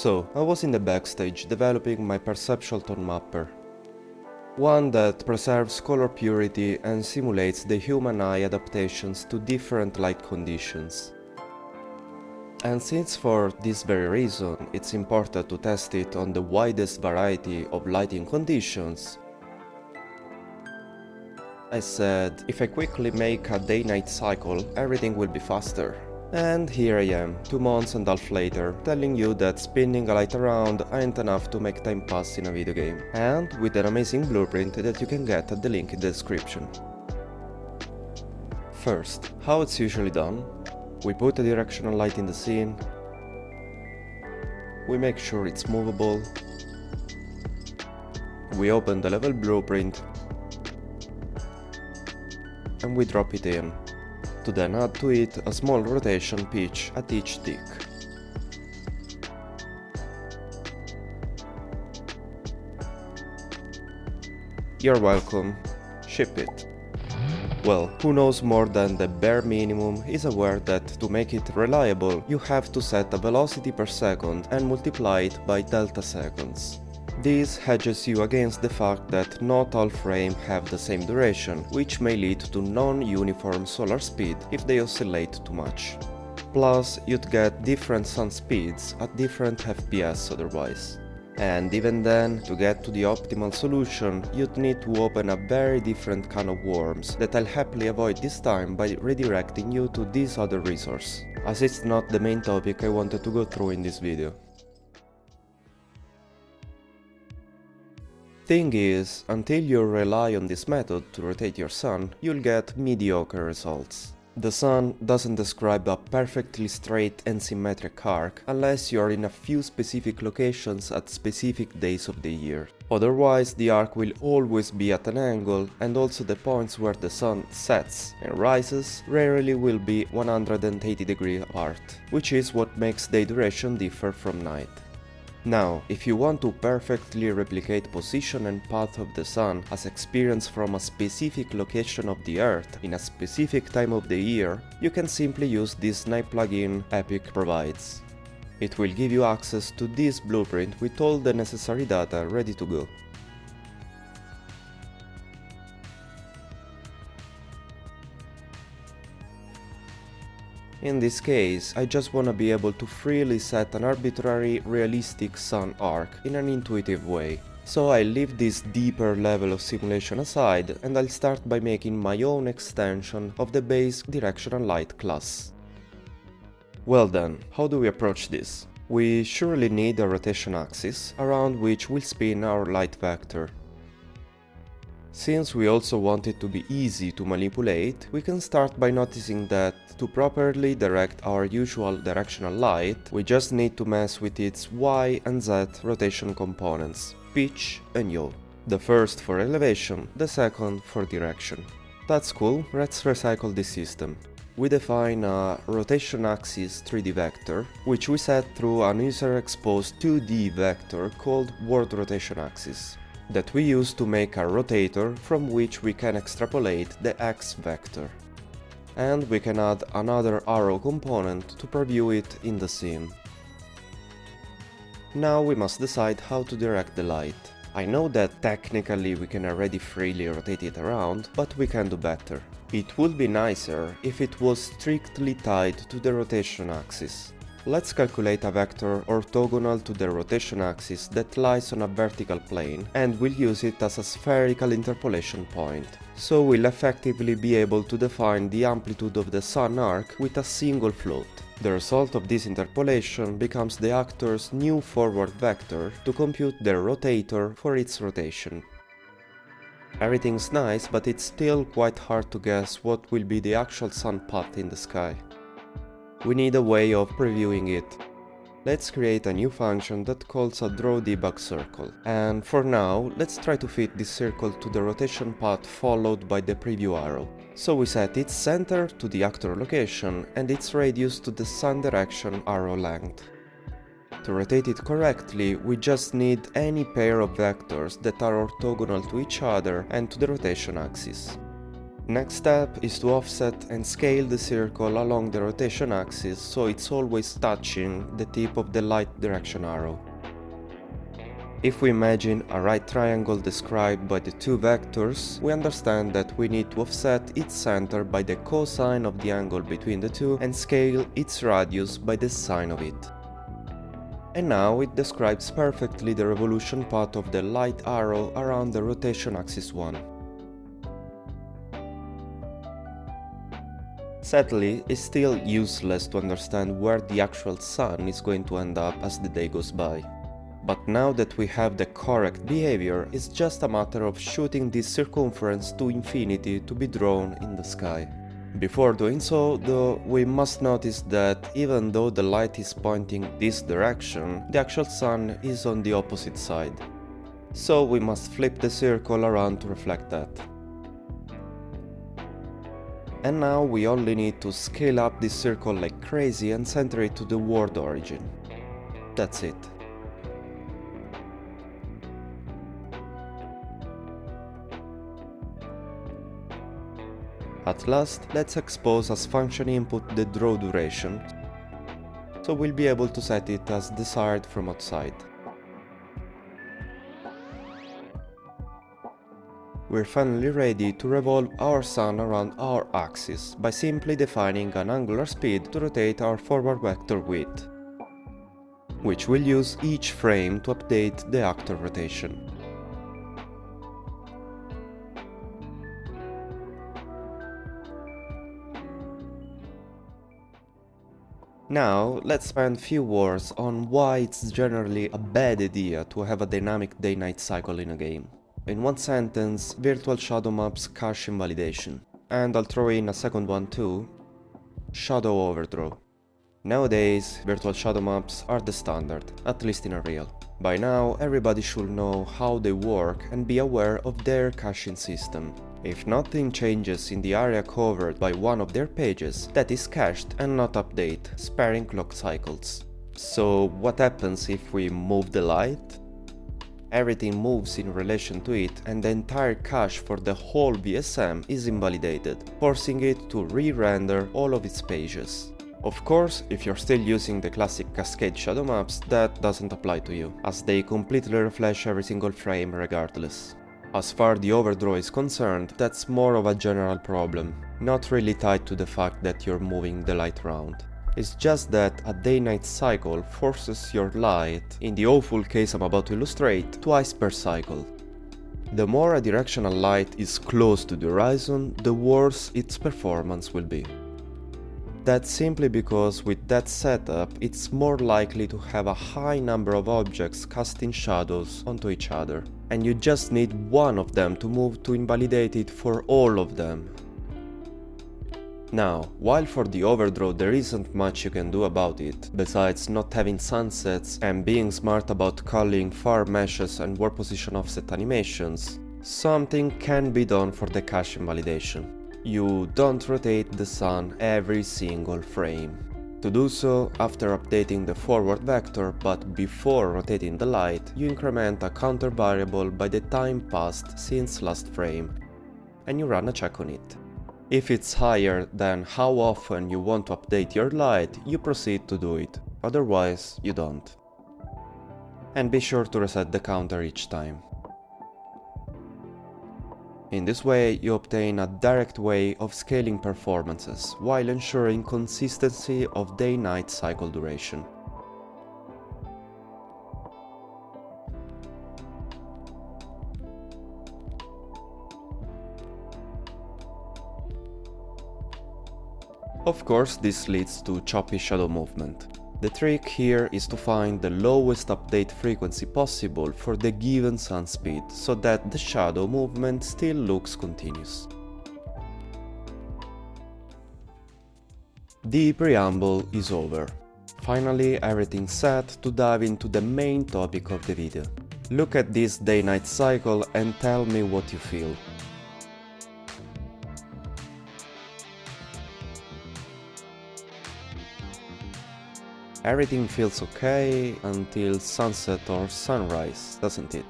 So, I was in the backstage developing my Perceptual Tonemapper. One that preserves color purity and simulates the human eye adaptations to different light conditions. And since for this very reason it's important to test it on the widest variety of lighting conditions, I said, if I quickly make a day-night cycle, everything will be faster. And here I am, 2 months and a half later, telling you that spinning a light around ain't enough to make time pass in a video game, and with an amazing blueprint that you can get at the link in the description. First, how it's usually done. We put a directional light in the scene, we make sure it's movable, we open the level blueprint, and we drop it in, to then add to it a small rotation pitch at each tick. You're welcome, ship it. Well, who knows more than the bare minimum is aware that to make it reliable you have to set a velocity per second and multiply it by delta seconds. This hedges you against the fact that not all frames have the same duration, which may lead to non-uniform solar speed if they oscillate too much. Plus, you'd get different sun speeds at different FPS otherwise. And even then, to get to the optimal solution, you'd need to open a very different can of worms that I'll happily avoid this time by redirecting you to this other resource, as it's not the main topic I wanted to go through in this video. Thing is, until you rely on this method to rotate your sun, you'll get mediocre results. The sun doesn't describe a perfectly straight and symmetric arc unless you're in a few specific locations at specific days of the year. Otherwise, the arc will always be at an angle, and also the points where the sun sets and rises rarely will be 180 degrees apart, which is what makes day duration differ from night. Now, if you want to perfectly replicate position and path of the sun as experienced from a specific location of the Earth in a specific time of the year, you can simply use this night plugin Epic provides. It will give you access to this blueprint with all the necessary data ready to go. In this case, I just wanna be able to freely set an arbitrary, realistic sun arc in an intuitive way. So I'll leave this deeper level of simulation aside and I'll start by making my own extension of the base directional light class. Well then, how do we approach this? We surely need a rotation axis around which we'll spin our light vector. Since we also want it to be easy to manipulate, we can start by noticing that to properly direct our usual directional light, we just need to mess with its Y and Z rotation components, pitch and yaw. The first for elevation, the second for direction. That's cool, let's recycle this system. We define a rotation axis 3D vector, which we set through an user-exposed 2D vector called world rotation axis, that we use to make a rotator from which we can extrapolate the X vector. And we can add another arrow component to preview it in the scene. Now we must decide how to direct the light. I know that technically we can already freely rotate it around, but we can do better. It would be nicer if it was strictly tied to the rotation axis. Let's calculate a vector orthogonal to the rotation axis that lies on a vertical plane, and we'll use it as a spherical interpolation point. So we'll effectively be able to define the amplitude of the sun arc with a single float. The result of this interpolation becomes the actor's new forward vector to compute the rotator for its rotation. Everything's nice, but it's still quite hard to guess what will be the actual sun path in the sky. We need a way of previewing it. Let's create a new function that calls a drawDebug circle. And for now, let's try to fit this circle to the rotation path followed by the preview arrow. So we set its center to the actor location and its radius to the sun direction arrow length. To rotate it correctly, we just need any pair of vectors that are orthogonal to each other and to the rotation axis. Next step is to offset and scale the circle along the rotation axis so it's always touching the tip of the light direction arrow. If we imagine a right triangle described by the two vectors, we understand that we need to offset its center by the cosine of the angle between the two and scale its radius by the sine of it. And now it describes perfectly the revolution path of the light arrow around the rotation axis 1. Sadly, it's still useless to understand where the actual sun is going to end up as the day goes by. But now that we have the correct behavior, it's just a matter of shooting this circumference to infinity to be drawn in the sky. Before doing so, though, we must notice that even though the light is pointing this direction, the actual sun is on the opposite side. So we must flip the circle around to reflect that. And now we only need to scale up this circle like crazy and center it to the world origin. That's it. At last, let's expose as function input the draw duration, so we'll be able to set it as desired from outside. We're finally ready to revolve our sun around our axis by simply defining an angular speed to rotate our forward vector with, which we'll use each frame to update the actor rotation. Now, let's spend few words on why it's generally a bad idea to have a dynamic day-night cycle in a game. In one sentence, virtual shadow maps cache invalidation. And I'll throw in a second one too, shadow overdraw. Nowadays, virtual shadow maps are the standard, at least in Unreal. By now, everybody should know how they work and be aware of their caching system. If nothing changes in the area covered by one of their pages, that is cached and not update, sparing clock cycles. So what happens if we move the light? Everything moves in relation to it and the entire cache for the whole VSM is invalidated, forcing it to re-render all of its pages. Of course, if you're still using the classic cascade shadow maps, that doesn't apply to you, as they completely refresh every single frame regardless. As far as the overdraw is concerned, that's more of a general problem, not really tied to the fact that you're moving the light around. It's just that a day-night cycle forces your light, in the awful case I'm about to illustrate, twice per cycle. The more a directional light is close to the horizon, the worse its performance will be. That's simply because with that setup, it's more likely to have a high number of objects casting shadows onto each other, and you just need one of them to move to invalidate it for all of them. Now, while for the overdraw there isn't much you can do about it, besides not having sunsets and being smart about calling far meshes and warp position offset animations, something can be done for the cache invalidation. You don't rotate the sun every single frame. To do so, after updating the forward vector but before rotating the light, you increment a counter variable by the time passed since last frame, and you run a check on it. If it's higher than how often you want to update your light, you proceed to do it, otherwise you don't. And be sure to reset the counter each time. In this way, you obtain a direct way of scaling performances, while ensuring consistency of day-night cycle duration. Of course, this leads to choppy shadow movement. The trick here is to find the lowest update frequency possible for the given sun speed, so that the shadow movement still looks continuous. The preamble is over. Finally, everything's set to dive into the main topic of the video. Look at this day-night cycle and tell me what you feel. Everything feels okay until sunset or sunrise, doesn't it?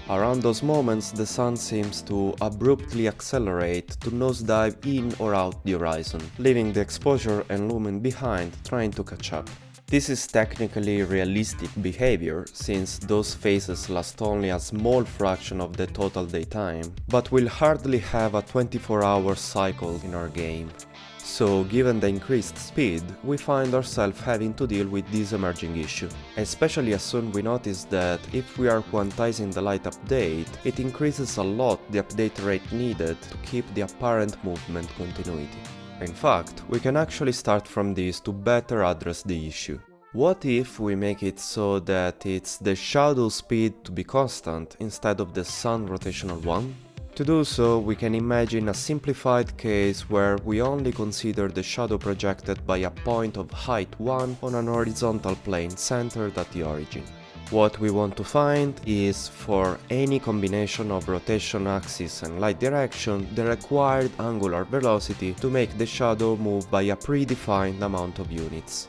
Around those moments, the sun seems to abruptly accelerate to nosedive in or out the horizon, leaving the exposure and lumen behind trying to catch up. This is technically realistic behavior, since those phases last only a small fraction of the total daytime, but will hardly have a 24-hour cycle in our game. So, given the increased speed, we find ourselves having to deal with this emerging issue, especially as soon we notice that if we are quantizing the light update, it increases a lot the update rate needed to keep the apparent movement continuity. In fact, we can actually start from this to better address the issue. What if we make it so that it's the shadow speed to be constant instead of the sun rotational one? To do so, we can imagine a simplified case where we only consider the shadow projected by a point of height 1 on an horizontal plane centered at the origin. What we want to find is, for any combination of rotation axis and light direction, the required angular velocity to make the shadow move by a predefined amount of units.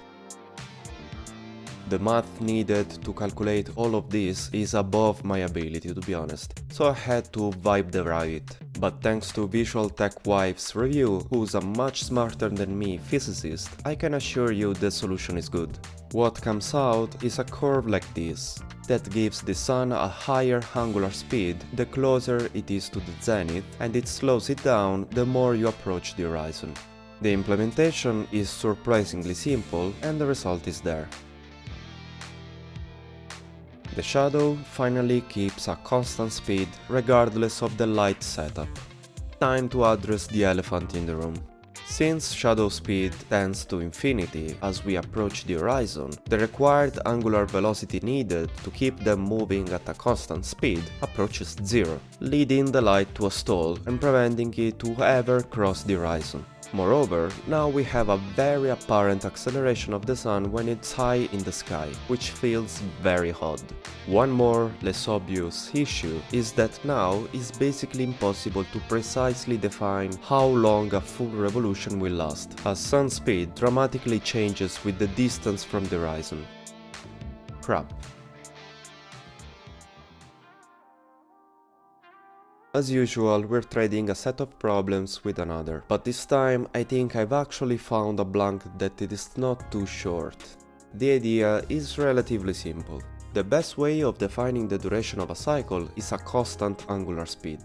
The math needed to calculate all of this is above my ability, to be honest, so I had to vibe the ride. But thanks to Visual Tech Wife's review, who's a much smarter than me physicist, I can assure you the solution is good. What comes out is a curve like this, that gives the sun a higher angular speed the closer it is to the zenith, and it slows it down the more you approach the horizon. The implementation is surprisingly simple, and the result is there. The shadow finally keeps a constant speed regardless of the light setup. Time to address the elephant in the room. Since shadow speed tends to infinity as we approach the horizon, the required angular velocity needed to keep them moving at a constant speed approaches zero, leading the light to a stall and preventing it to ever cross the horizon. Moreover, now we have a very apparent acceleration of the sun when it's high in the sky, which feels very odd. One more, less obvious issue is that now it's basically impossible to precisely define how long a full revolution will last, as sun speed dramatically changes with the distance from the horizon. Crap. As usual, we're trading a set of problems with another, but this time I think I've actually found a blank that it is not too short. The idea is relatively simple. The best way of defining the duration of a cycle is a constant angular speed,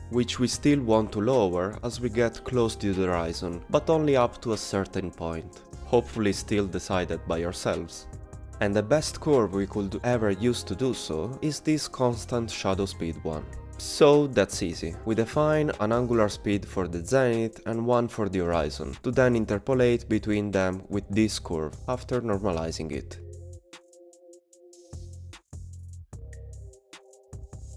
which we still want to lower as we get close to the horizon, but only up to a certain point, hopefully still decided by ourselves. And the best curve we could ever use to do so is this constant shadow speed one. So that's easy. We define an angular speed for the zenith and one for the horizon, to then interpolate between them with this curve after normalizing it.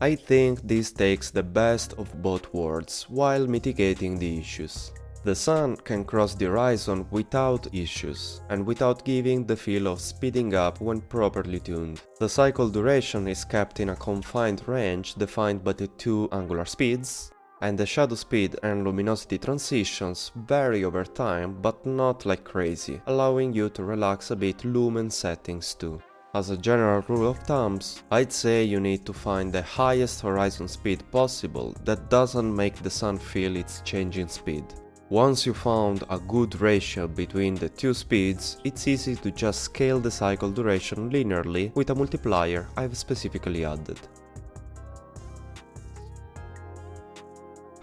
I think this takes the best of both worlds while mitigating the issues. The sun can cross the horizon without issues, and without giving the feel of speeding up when properly tuned. The cycle duration is kept in a confined range defined by the two angular speeds, and the shadow speed and luminosity transitions vary over time, but not like crazy, allowing you to relax a bit lumen settings too. As a general rule of thumb, I'd say you need to find the highest horizon speed possible that doesn't make the sun feel its changing speed. Once you found a good ratio between the two speeds, it's easy to just scale the cycle duration linearly with a multiplier I've specifically added.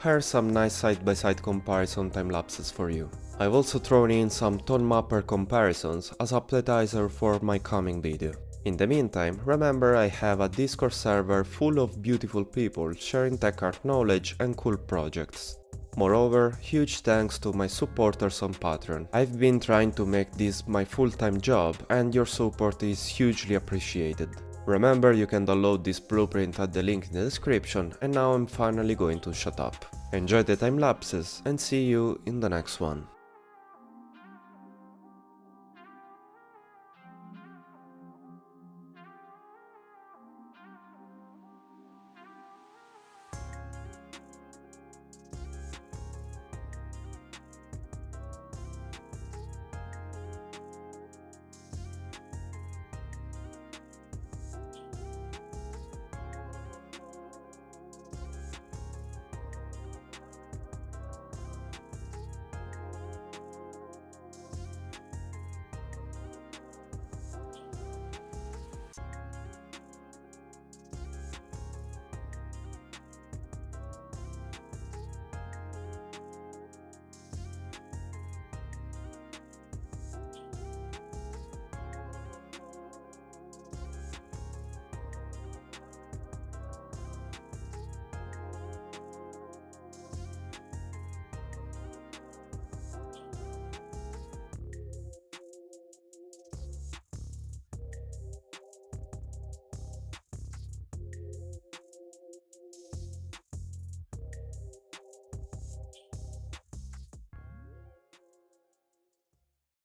Here's some nice side-by-side comparison time-lapses for you. I've also thrown in some Tonemapper comparisons as appetizer for my coming video. In the meantime, remember I have a Discord server full of beautiful people sharing tech art knowledge and cool projects. Moreover, huge thanks to my supporters on Patreon. I've been trying to make this my full-time job, and your support is hugely appreciated. Remember, you can download this blueprint at the link in the description, and now I'm finally going to shut up. Enjoy the time lapses and see you in the next one.